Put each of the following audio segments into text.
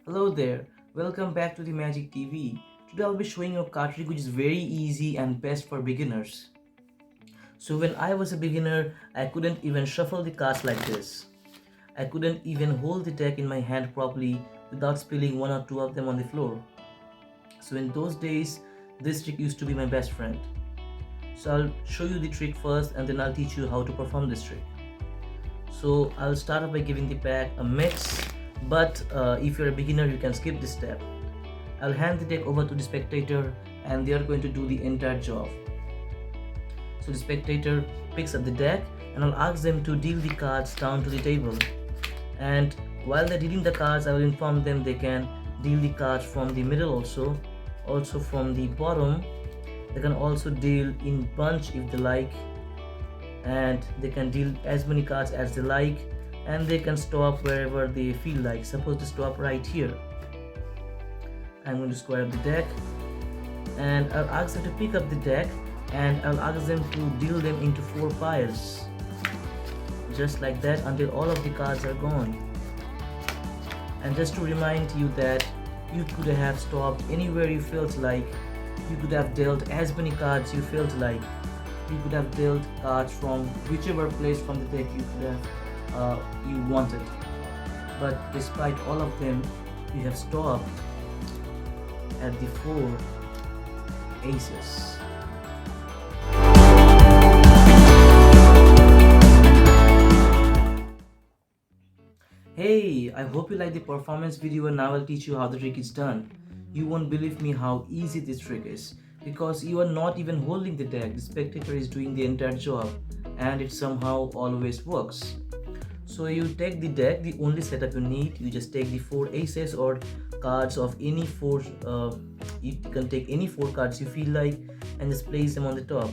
Hello there, welcome back to the Magic TV. Today I'll be showing you a card trick which is very easy and best for beginners. So when I was a beginner, I couldn't even shuffle the cards like this. I couldn't even hold the deck in my hand properly without spilling one or two of them on the floor. So in those days, this trick used to be my best friend. So I'll show you the trick first and then I'll teach you how to perform this trick. So I'll start off by giving the pack a mix, but if you're a beginner you can skip this step. I'll hand the deck over to the spectator and they are going to do the entire job. So the spectator picks up the deck and I'll ask them to deal the cards down to the table. And while they're dealing the cards, I will inform them they can deal the cards from the middle also from the bottom. They can also deal in bunch if they like, and they can deal as many cards as they like, and they can stop wherever they feel like. Suppose to stop right here. I'm going to square up the deck and I'll ask them to pick up the deck and I'll ask them to deal them into 4 piles, just like that, until all of the cards are gone. And just to remind you that you could have stopped anywhere you felt like. You could have dealt as many cards you felt like. You could have dealt cards from whichever place from the deck you could have you wanted. But despite all of them, you have stopped at the 4 aces. Hey, I hope you like the performance video and now I'll teach you how the trick is done. You won't believe me how easy this trick is, because you are not even holding the deck. The spectator is doing the entire job and it somehow always works. So you take the deck, the only setup you need, you just take the 4 aces or cards of any 4, you can take any 4 cards you feel like and just place them on the top.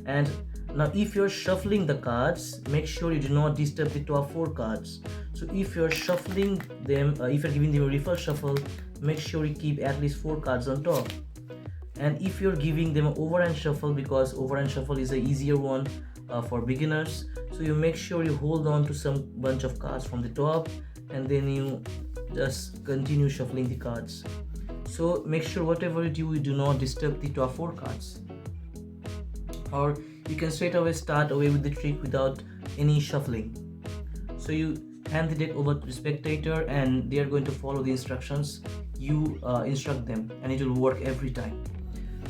And now if you're shuffling the cards, make sure you do not disturb the top 4 cards. So if you're shuffling them, if you're giving them a refill shuffle, make sure you keep at least 4 cards on top. And if you're giving them an overhand shuffle, because overhand shuffle is an easier one for beginners, so you make sure you hold on to some bunch of cards from the top and then you just continue shuffling the cards. So make sure whatever you do not disturb the top 4 cards. Or you can straight away start away with the trick without any shuffling. So you hand the deck over to the spectator and they are going to follow the instructions you instruct them, and it will work every time.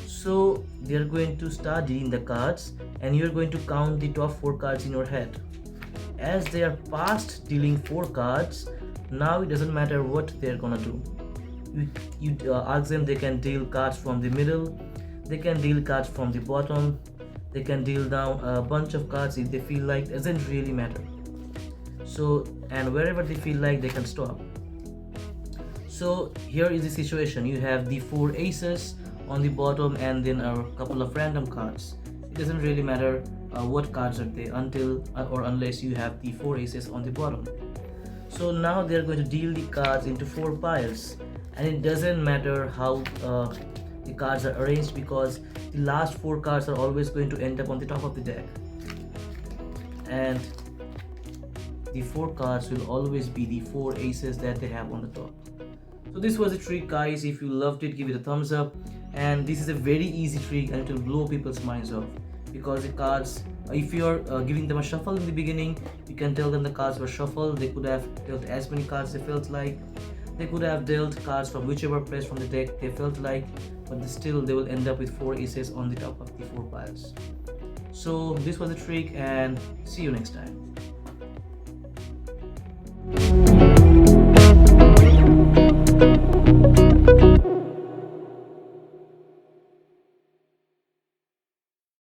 So they are going to start dealing the cards and you are going to count the top 4 cards in your head. As they are past dealing 4 cards, now it doesn't matter what they are gonna do. You ask them, they can deal cards from the middle, they can deal cards from the bottom, they can deal down a bunch of cards if they feel like. Doesn't really matter. So, and wherever they feel like, they can stop. So here is the situation. You have the 4 aces on the bottom and then a couple of random cards. It doesn't really matter what cards are they until or unless you have the 4 aces on the bottom. So now they are going to deal the cards into 4 piles, and it doesn't matter how the cards are arranged, because the last 4 cards are always going to end up on the top of the deck, and the 4 cards will always be the 4 aces that they have on the top. So this was the trick, guys. If you loved it, give it a thumbs up. And this is a very easy trick and it will blow people's minds off, because the cards, if you're giving them a shuffle in the beginning, you can tell them the cards were shuffled. They could have dealt as many cards they felt like. They could have dealt cards from whichever place from the deck they felt like, but still they will end up with 4 aces on the top of the 4 piles. So this was the trick, and see you next time.